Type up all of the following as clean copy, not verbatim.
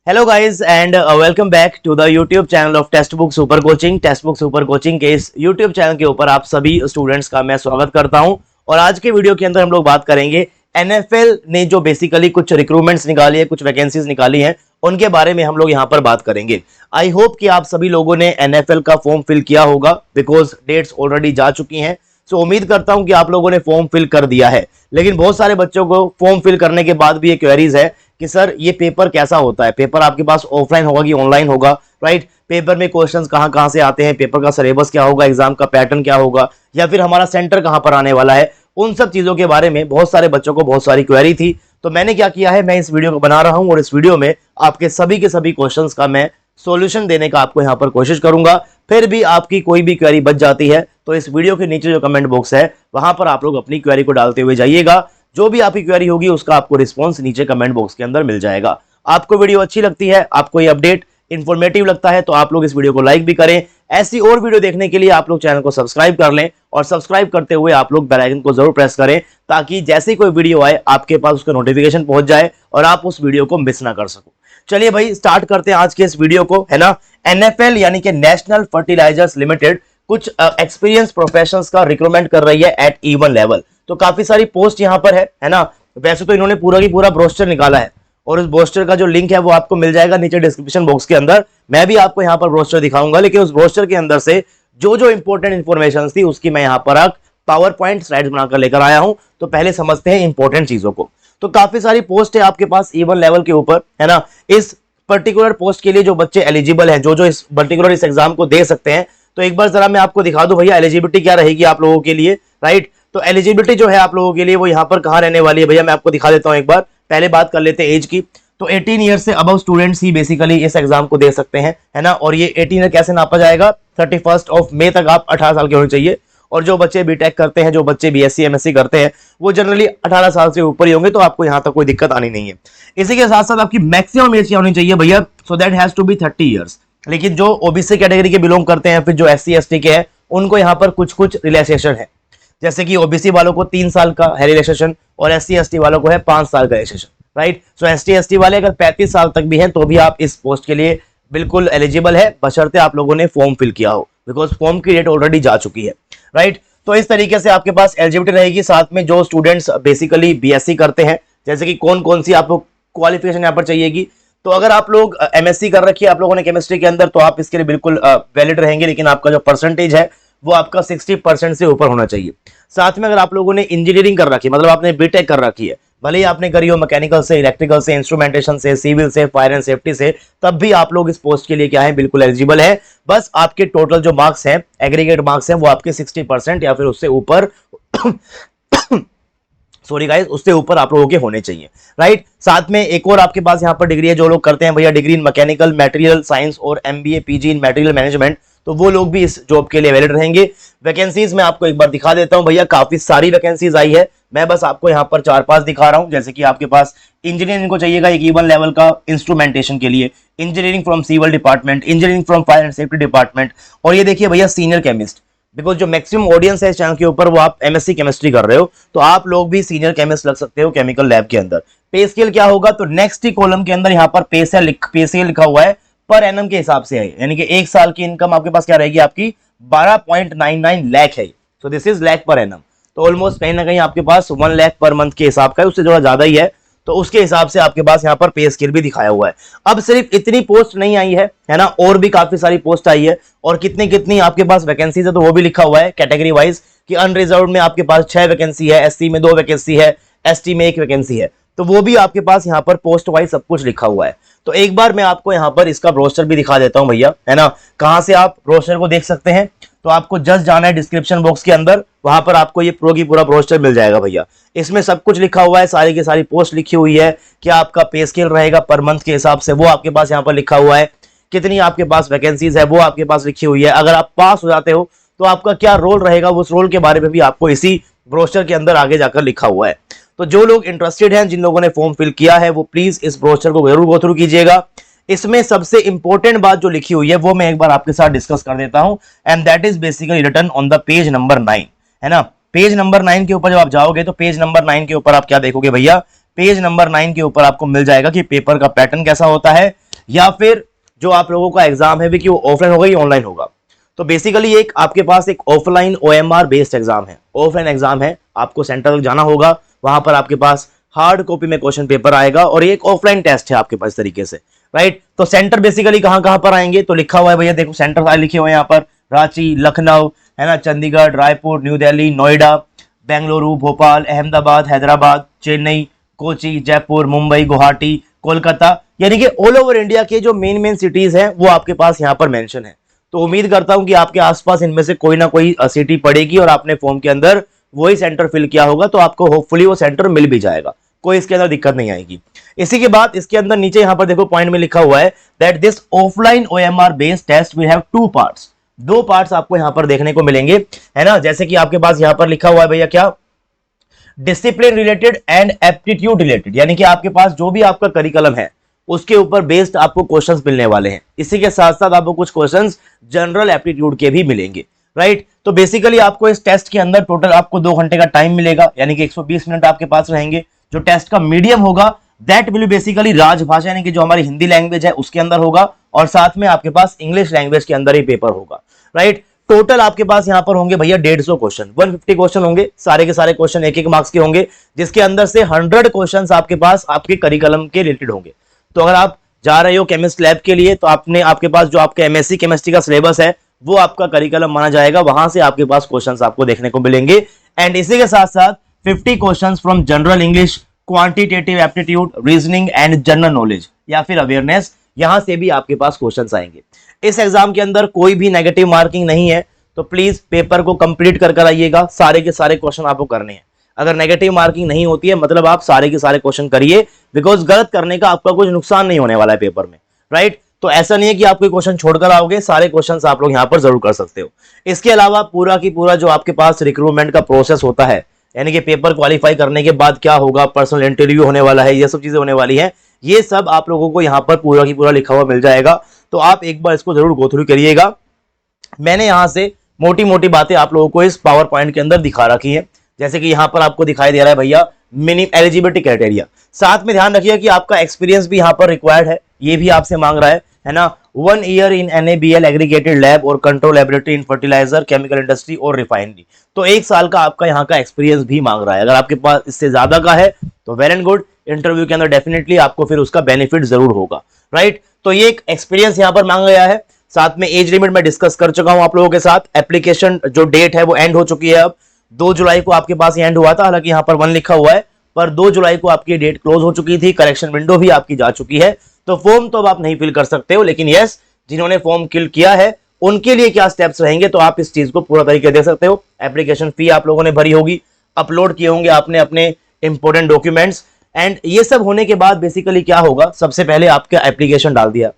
Hello guys and welcome back to the YouTube channel of text book super coaching. Text book super coaching के इस YouTube channel के ऊपर आप सभी students का मैं स्वागत करता हूं। और आज के वीडियो के अंदर हम लोग बात करेंगे एनएफएल ने जो बेसिकली कुछ रिक्रूटमेंट्स निकाली है, कुछ वैकेंसीज निकाली हैं, उनके बारे में हम लोग यहां पर बात करेंगे। आई होप कि आप सभी लोगों ने एनएफएल का फॉर्म फिल किया होगा बिकॉज डेट्स ऑलरेडी जा चुकी हैं। सो उम्मीद करता हूं कि आप लोगों ने फॉर्म फिल कर दिया है। लेकिन बहुत सारे बच्चों को फॉर्म फिल करने के बाद भी ये क्वेरीज है कि सर ये पेपर कैसा होता है, पेपर आपके पास ऑफलाइन होगा कि ऑनलाइन होगा, राइट? पेपर में क्वेश्चंस कहां कहां से आते हैं, पेपर का सिलेबस क्या होगा, एग्जाम का पैटर्न क्या होगा, या फिर हमारा सेंटर कहां पर आने वाला है, उन सब चीजों के बारे में बहुत सारे बच्चों को बहुत सारी क्वेरी थी। तो मैंने क्या किया है, मैं इस वीडियो को बना रहा हूं और इस वीडियो में आपके सभी के सभी क्वेश्चंस का मैं सॉल्यूशन देने का आपको यहां पर कोशिश करूंगा। फिर भी आपकी कोई भी क्वेरी बच जाती है तो इस वीडियो के नीचे जो कमेंट बॉक्स है वहां पर आप लोग अपनी क्वेरी को डालते हुए जाइएगा। जो भी आपकी क्वेरी होगी उसका आपको रिस्पॉन्स नीचे कमेंट बॉक्स के अंदर मिल जाएगा। आपको वीडियो अच्छी लगती है, आपको ये अपडेट इंफॉर्मेटिव लगता है तो आप लोग इस वीडियो को लाइक भी करें। ऐसी और वीडियो देखने के लिए आप लोग चैनल को सब्सक्राइब कर लें और सब्सक्राइब करते हुए आप लोग बेल आइकन को जरूर प्रेस करें ताकि जैसे ही कोई वीडियो आए आपके पास उसका नोटिफिकेशन पहुंच जाए और आप उस वीडियो को मिस ना कर सको। चलिए भाई स्टार्ट करते हैं आज के इस वीडियो को, है ना। एनएफएल यानी कि नेशनल फर्टिलाइजर्स लिमिटेड कुछ एक्सपीरियंस प्रोफेशनल्स का रिक्रूटमेंट कर रही है एट E1 लेवल। तो काफी सारी पोस्ट यहाँ पर है ना। वैसे तो इन्होंने पूरा की पूरा ब्रोस्टर निकाला है और उस ब्रोस्टर का जो लिंक है वो आपको मिल जाएगा नीचे डिस्क्रिप्शन बॉक्स के अंदर। मैं भी आपको यहाँ पर ब्रोस्टर दिखाऊंगा, लेकिन उस ब्रोस्टर के अंदर से जो जो इंपॉर्टेंट इन्फॉर्मेशन थी उसकी मैं यहाँ पर पावर पॉइंट स्लाइड्स बनाकर लेकर आया हूं। तो पहले समझते हैं इंपॉर्टेंट चीजों को। तो काफी सारी पोस्ट है आपके पास E1 लेवल के ऊपर, है ना। इस पर्टिकुलर पोस्ट के लिए जो बच्चे एलिजिबल हैं, जो जो इस पर्टिकुलर इस एग्जाम को दे सकते हैं, तो एक बार जरा मैं आपको दिखा दूं भैया एलिजिबिलिटी क्या रहेगी आप लोगों के लिए, राइट। तो एलिजिबिलिटी जो है आप लोगों के लिए वो यहाँ पर कहाँ रहने वाली है भैया, मैं आपको दिखा देता हूँ। एक बार पहले बात कर लेते हैं एज की। तो 18 ईयर से अबव स्टूडेंट्स ही बेसिकली इस एग्जाम को दे सकते हैं, है ना। और ये 18 ईयर कैसे नापा जाएगा, 31 मई तक आप 18 साल के होने चाहिए। और जो बच्चे बीटेक करते हैं, जो बच्चे बीएससी एमएससी करते हैं, वो जनरली 18 साल से ऊपर ही होंगे, तो आपको यहाँ तक कोई दिक्कत आनी नहीं है। इसी के साथ साथ आपकी मैक्सिमम एज क्या होनी चाहिए भैया, so that has to be 30 years. लेकिन जो ओबीसी कैटेगरी के बिलोंग करते हैं, फिर जो एससी एसटी के हैं, उनको यहाँ पर कुछ कुछ रिलैक्सेशन है। जैसे कि ओबीसी वालों को 3 साल का है रिलैक्सेशन और एससी एसटी वालों को है 5 साल का रिलैक्सेशन, राइट। सो एसटी एसटी वाले अगर 35 साल तक भी हैं तो भी आप इस पोस्ट के लिए बिल्कुल एलिजिबल है, बशर्ते आप लोगों ने फॉर्म फिल किया हो, बिकॉज फॉर्म की डेट ऑलरेडी जा चुकी है, राइट। तो इस तरीके से आपके पास एलिजिबिलिटी रहेगी। साथ में जो स्टूडेंट्स बेसिकली बीएससी करते हैं, जैसे कि कौन कौन सी आपको क्वालिफिकेशन यहाँ पर चाहिएगी। तो अगर आप लोग एमएससी कर रखी है आप लोगों ने केमिस्ट्री के अंदर, तो आप इसके लिए बिल्कुल वैलिड रहेंगे, लेकिन आपका जो परसेंटेज है वो आपका 60% से ऊपर होना चाहिए। साथ में अगर आप लोगों ने इंजीनियरिंग कर रखी है, मतलब आपने बीटेक कर रखी है, भले ही आपने करी हो मैकेनिकल से, इलेक्ट्रिकल से, इंस्ट्रूमेंटेशन से, सिविल से, फायर एंड सेफ्टी से, तब भी आप लोग इस पोस्ट के लिए क्या है, बिल्कुल एलिजिबल है। बस आपके टोटल जो मार्क्स हैं, एग्रीगेट मार्क्स हैं, वो आपके 60% या फिर उससे ऊपर सॉरी गाइस, उससे ऊपर आप लोगों के होने चाहिए, राइट। साथ में एक और आपके पास यहाँ पर डिग्री है, जो लोग करते हैं भैया degree in mechanical material science और एमबीए पीजी इन मटेरियल मैनेजमेंट, तो वो लोग भी इस जॉब के लिए वैलिड रहेंगे। वैकेंसीज में आपको एक बार दिखा देता हूं भैया, काफी सारी वैकेंसीज आई है। मैं बस आपको यहाँ पर 4-5 दिखा रहा हूं। जैसे कि आपके पास इंजीनियरिंग को चाहिएगा एक E1 लेवल का इंस्ट्रूमेंटेशन के लिए, engineering from civil department, engineering from fire and safety department. और ये देखिए भैया सीनियर केमिस्ट, बिकॉज जो मैक्सिमम ऑडियंस है इस चैनल के ऊपर वो आप एमएससी केमिस्ट्री कर रहे हो, तो आप लोग भी सीनियर केमिस्ट लग सकते हो केमिकल लैब के अंदर। पे स्केल क्या होगा, तो नेक्स्ट ही कॉलम के अंदर यहाँ पर पे स्केल लिखा हुआ है, पर एनम के हिसाब से है, यानी कि 1 साल की इनकम आपके पास क्या रहेगी, आपकी 12.99 लाख है। So this is lakh per annum, तो ऑलमोस्ट कहीं ना कहीं आपके पास 1 लाख पर मंथ के हिसाब का है, उससे थोड़ा ज्यादा ही है। तो उसके हिसाब से आपके पास यहाँ पर पे स्केल भी दिखाया हुआ है। अब सिर्फ इतनी पोस्ट नहीं आई है ना, और भी काफी सारी पोस्ट आई है। और कितनी कितनी आपके पास वैकेंसीज है तो वो भी लिखा हुआ है कैटेगरी वाइज, कि अनरिजर्व में आपके पास 6 वैकेंसी है, एससी में 2 वैकेंसी है, एसटी में 1 वैकेंसी है। तो वो भी आपके पास यहाँ पर पोस्ट वाइज सब कुछ लिखा हुआ है। तो एक बार मैं आपको यहाँ पर इसका रोस्टर भी दिखा देता हूँ भैया, है ना। कहाँ से आप रोस्टर को देख सकते हैं, तो आपको जस्ट जाना है डिस्क्रिप्शन बॉक्स के अंदर, वहां पर आपको ये प्रो की पूरा रोस्टर मिल जाएगा भैया। इसमें सब कुछ लिखा हुआ है, सारी की सारी पोस्ट लिखी हुई है, क्या आपका पे स्केल रहेगा पर मंथ के हिसाब से वो आपके पास यहाँ पर लिखा हुआ है, कितनी आपके पास वैकेंसीज है वो आपके पास लिखी हुई है। अगर आप पास हो जाते हो तो आपका क्या रोल रहेगा, उस रोल के बारे में भी आपको इसी ब्रोशर के अंदर आगे जाकर लिखा हुआ है। तो जो लोग इंटरेस्टेड हैं, जिन लोगों ने फॉर्म फिल किया है, वो प्लीज इस ब्रोशर को जरूर गो थ्रू कीजिएगा। इसमें सबसे इंपॉर्टेंट बात जो लिखी हुई है वो मैं एक बार आपके साथ डिस्कस कर देता हूं, and that is basically written on the page number 9, है ना। पेज नंबर 9 के ऊपर जब आप जाओगे तो पेज नंबर 9 के ऊपर आप क्या देखोगे भैया, पेज नंबर 9 के ऊपर आपको मिल जाएगा कि पेपर का पैटर्न कैसा होता है, या फिर जो आप लोगों का एग्जाम है कि वो ऑफलाइन होगा या ऑनलाइन होगा। तो बेसिकली एक आपके पास एक ऑफलाइन ओएमआर बेस्ड एग्जाम है, ऑफलाइन एग्जाम है, आपको सेंटर तक जाना होगा, वहां पर आपके पास हार्ड कॉपी में क्वेश्चन पेपर आएगा और ये एक ऑफलाइन टेस्ट है आपके पास इस तरीके से, राइट। तो सेंटर बेसिकली कहां कहां पर आएंगे, तो लिखा हुआ है भैया, देखो सेंटर सारे लिखे हुए हैं यहाँ पर, रांची, लखनऊ, है ना, चंडीगढ़, रायपुर, न्यू दिल्ली, नोएडा, बेंगलुरु, भोपाल, अहमदाबाद, हैदराबाद, चेन्नई, कोची, जयपुर, मुंबई, गुवाहाटी, कोलकाता, यानी कि ऑल ओवर इंडिया के जो मेन सिटीज हैं वो आपके पास यहाँ पर मेंशन है। तो उम्मीद करता हूं कि आपके आसपास इनमें से कोई ना कोई सिटी पड़ेगी और आपने फॉर्म के अंदर वही सेंटर फिल किया होगा, तो आपको होपफुली वो सेंटर मिल भी जाएगा, कोई इसके अंदर दिक्कत नहीं आएगी। इसी के बाद इसके अंदर नीचे यहां पर देखो पॉइंट में लिखा हुआ है that this offline OMR based test will have 2 parts, 2 parts आपको यहां पर देखने को मिलेंगे, है ना। जैसे कि आपके पास यहां पर लिखा हुआ है भैया क्या, discipline related and aptitude related, यानी कि आपके पास जो भी आपका करिकुलम है उसके ऊपर बेस्ड आपको क्वेश्चंस मिलने वाले हैं। इसी के साथ साथ आपको कुछ क्वेश्चंस जनरल एप्टीट्यूड के भी मिलेंगे, राइट। तो बेसिकली आपको इस टेस्ट के अंदर टोटल आपको 2 घंटे का टाइम मिलेगा, यानी कि 120 मिनट आपके पास रहेंगे। जो टेस्ट का मीडियम होगा दैट विल बेसिकली राजभाषा, यानी कि जो हमारी हिंदी लैंग्वेज है उसके अंदर होगा, और साथ में आपके पास इंग्लिश लैंग्वेज के अंदर ही पेपर होगा, राइट। टोटल आपके पास यहां पर होंगे भैया 150 क्वेश्चन, 150 क्वेश्चन होंगे, सारे के सारे क्वेश्चन 1-1 मार्क्स के होंगे, जिसके अंदर से 100 क्वेश्चन आपके पास आपके करिकुलम के रिलेटेड होंगे। तो अगर आप जा रहे हो केमिस्ट लैब के लिए तो आपके पास जो आपका एमएससी केमिस्ट्री का सिलेबस है वो आपका करिकुलम माना जाएगा, वहां से आपके पास क्वेश्चंस आपको देखने को मिलेंगे। एंड इसी के साथ साथ 50 questions from general English, quantitative aptitude, reasoning and general knowledge या फिर अवेयरनेस, यहां से भी आपके पास क्वेश्चंस आएंगे। इस एग्जाम के अंदर कोई भी नेगेटिव मार्किंग नहीं है, तो प्लीज पेपर को कंप्लीट कर आइएगा, सारे के सारे क्वेश्चन आपको करने हैं। अगर नेगेटिव मार्किंग नहीं होती है मतलब आप सारे के सारे क्वेश्चन करिए, बिकॉज गलत करने का आपका कुछ नुकसान नहीं होने वाला है पेपर में, राइट। तो ऐसा नहीं है कि आप कोई क्वेश्चन छोड़कर आओगे, सारे क्वेश्चंस आप लोग यहां पर जरूर कर सकते हो। इसके अलावा पूरा की पूरा जो आपके पास रिक्रूटमेंट का प्रोसेस होता है, यानी कि पेपर क्वालिफाई करने के बाद क्या होगा, पर्सनल इंटरव्यू होने वाला है, ये सब चीजें होने वाली है, ये सब आप लोगों को यहाँ पर पूरा की पूरा लिखा हुआ मिल जाएगा। तो आप एक बार इसको जरूर गो थ्रू करिएगा। मैंने यहां से मोटी मोटी बातें आप लोगों को इस पावर पॉइंट के अंदर दिखा रखी है, जैसे कि यहां पर आपको दिखाई दे रहा है भैया मिनिमम एलिजिबिलिटी क्राइटेरिया। साथ में ध्यान रखिए कि आपका एक्सपीरियंस भी यहां पर रिक्वायर्ड है, ये भी आपसे मांग रहा है ना। 1 year in NABL aggregated lab और कंट्रोल लैबोरेटरी इन फर्टिलाइजर, केमिकल इंडस्ट्री और रिफाइनरी। तो 1 साल का आपका यहाँ का एक्सपीरियंस भी मांग रहा है। अगर आपके पास इससे ज्यादा का है तो वेल एंड गुड, इंटरव्यू के अंदर डेफिनेटली आपको फिर उसका बेनिफिट जरूर होगा, राइट। तो ये एक एक्सपीरियंस यहाँ पर मांगा गया है। साथ में एज लिमिट मैं डिस्कस कर चुका हूं आप लोगों के साथ। एप्लीकेशन जो डेट है वो एंड हो चुकी है, अब 2 जुलाई को आपके पास एंड हुआ था, हालांकि यहाँ पर 1 लिखा हुआ है, पर 2 जुलाई को आपकी डेट क्लोज हो चुकी थी, करेक्शन विंडो भी आपकी जा चुकी है। तो फॉर्म तो अब आप नहीं फिल कर सकते हो, लेकिन यस, जिन्होंने फॉर्म फिल किया है उनके लिए क्या स्टेप्स रहेंगे तो आप इस चीज को पूरा तरीके देख सकते हो। एप्लीकेशन फी आप लोगों ने भरी होगी, अपलोड किए होंगे आपने अपने इंपोर्टेंट डॉक्यूमेंट्स, एंड ये सब होने के बाद बेसिकली क्या होगा, सबसे पहले आपका एप्लीकेशन डाल दिया,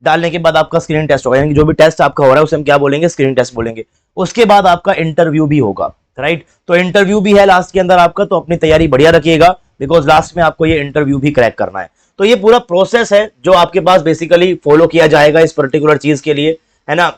डालने के बाद आपका स्क्रीनिंग टेस्ट होगा, यानी जो भी टेस्ट आपका हो रहा है उसे हम क्या बोलेंगे, स्क्रीनिंग टेस्ट बोलेंगे। उसके बाद आपका इंटरव्यू भी होगा, राइट। तो इंटरव्यू भी है लास्ट के अंदर आपका, तो अपनी तैयारी बढ़िया रखिएगा, बिकॉज लास्ट में आपको ये इंटरव्यू भी क्रैक करना है। तो ये पूरा प्रोसेस है जो आपके पास बेसिकली फॉलो किया जाएगा इस पर्टिकुलर चीज के लिए, है ना।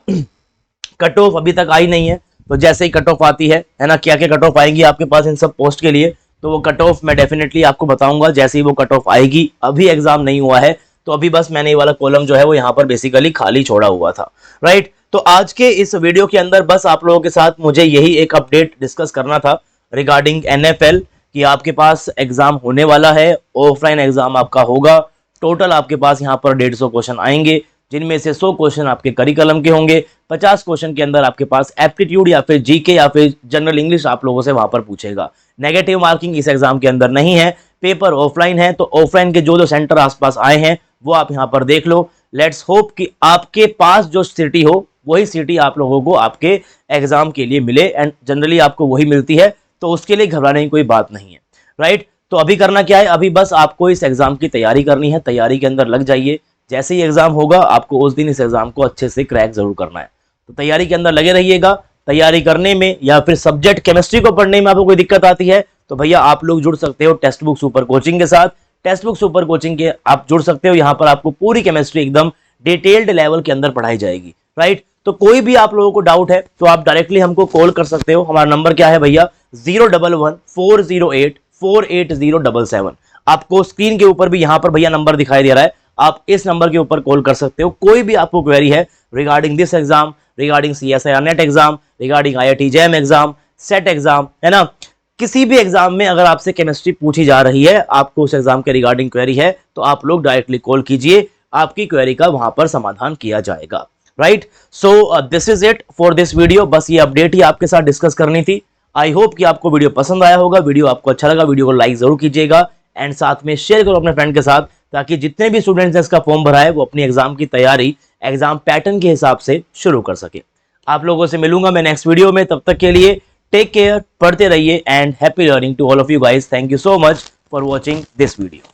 कट ऑफ अभी तक आई नहीं है, तो जैसे ही कट ऑफ आती है ना, क्या क्या कट ऑफ आएंगी आपके पास इन सब पोस्ट के लिए, तो वो कट ऑफ मैं डेफिनेटली आपको बताऊंगा जैसे ही वो कट ऑफ आएगी। अभी एग्जाम नहीं हुआ है, तो अभी बस मैंने ये वाला कॉलम जो है वो यहाँ पर बेसिकली खाली छोड़ा हुआ था, राइट। तो आज के इस वीडियो के अंदर बस आप लोगों के साथ मुझे यही एक अपडेट डिस्कस करना था रिगार्डिंग NFL, कि आपके पास एग्जाम होने वाला है, ऑफलाइन एग्जाम आपका होगा। टोटल आपके पास यहाँ पर 150 क्वेश्चन आएंगे, जिनमें से 100 क्वेश्चन आपके करिकुलम के होंगे, 50 क्वेश्चन के अंदर आपके पास एप्टीट्यूड या फिर जीके या फिर जनरल इंग्लिश आप लोगों से वहां पर पूछेगा। नेगेटिव मार्किंग इस एग्जाम के अंदर नहीं है, पेपर ऑफलाइन है, तो ऑफलाइन के जो सेंटर आसपास आए हैं वो आप यहाँ पर देख लो। लेट्स होप कि आपके पास जो सिटी हो वही सिटी आप लोगों को आपके एग्जाम के लिए मिले, एंड जनरली आपको वही मिलती है, तो उसके लिए घबराने की कोई बात नहीं है, राइट। तो अभी करना क्या है, अभी बस आपको इस एग्जाम की तैयारी करनी है, तैयारी के अंदर लग जाइए। जैसे ही एग्जाम होगा आपको उस दिन इस एग्जाम को अच्छे से क्रैक जरूर करना है, तो तैयारी के अंदर लगे रहिएगा। तैयारी करने में या फिर सब्जेक्ट केमिस्ट्री को पढ़ने में आपको कोई दिक्कत आती है तो भैया आप लोग जुड़ सकते हो टेक्स्ट बुक सुपर कोचिंग के साथ। टेक्स्ट बुक सुपर कोचिंग के आप जुड़ सकते हो, यहाँ पर आपको पूरी केमिस्ट्री एकदम डिटेल्ड लेवल के अंदर पढ़ाई जाएगी, राइट। तो कोई भी आप लोगों को डाउट है तो आप डायरेक्टली हमको कॉल कर सकते हो। हमारा नंबर क्या है भैया, 011-408-48077। आपको स्क्रीन के ऊपर भी यहाँ पर भैया नंबर दिखाई दे रहा है, आप इस नंबर के ऊपर कॉल कर सकते हो। कोई भी आपको क्वेरी है regarding this exam, regarding CSIR net exam, regarding IIT JAM exam, set exam, है ना, किसी भी एग्जाम में अगर आपसे केमिस्ट्री पूछी जा रही है, आपको उस एग्जाम के रिगार्डिंग क्वेरी है, तो आप लोग डायरेक्टली कॉल कीजिए, आपकी क्वेरी का वहां पर समाधान किया जाएगा। Right, so this is it for this video. बस ये अपडेट ही आपके साथ डिस्कस करनी थी। आई होप कि आपको वीडियो पसंद आया होगा। वीडियो आपको अच्छा लगा, वीडियो को लाइक जरूर कीजिएगा एंड साथ में शेयर करो अपने फ्रेंड के साथ, ताकि जितने भी स्टूडेंट्स ने इसका फॉर्म भरा है वो अपनी एग्जाम की तैयारी एग्जाम पैटर्न के हिसाब से शुरू कर सके। आप लोगों से मिलूंगा मैं नेक्स्ट वीडियो में, तब तक के लिए टेक केयर, पढ़ते रहिए and happy learning to all of you guys. Thank you so much for watching this video.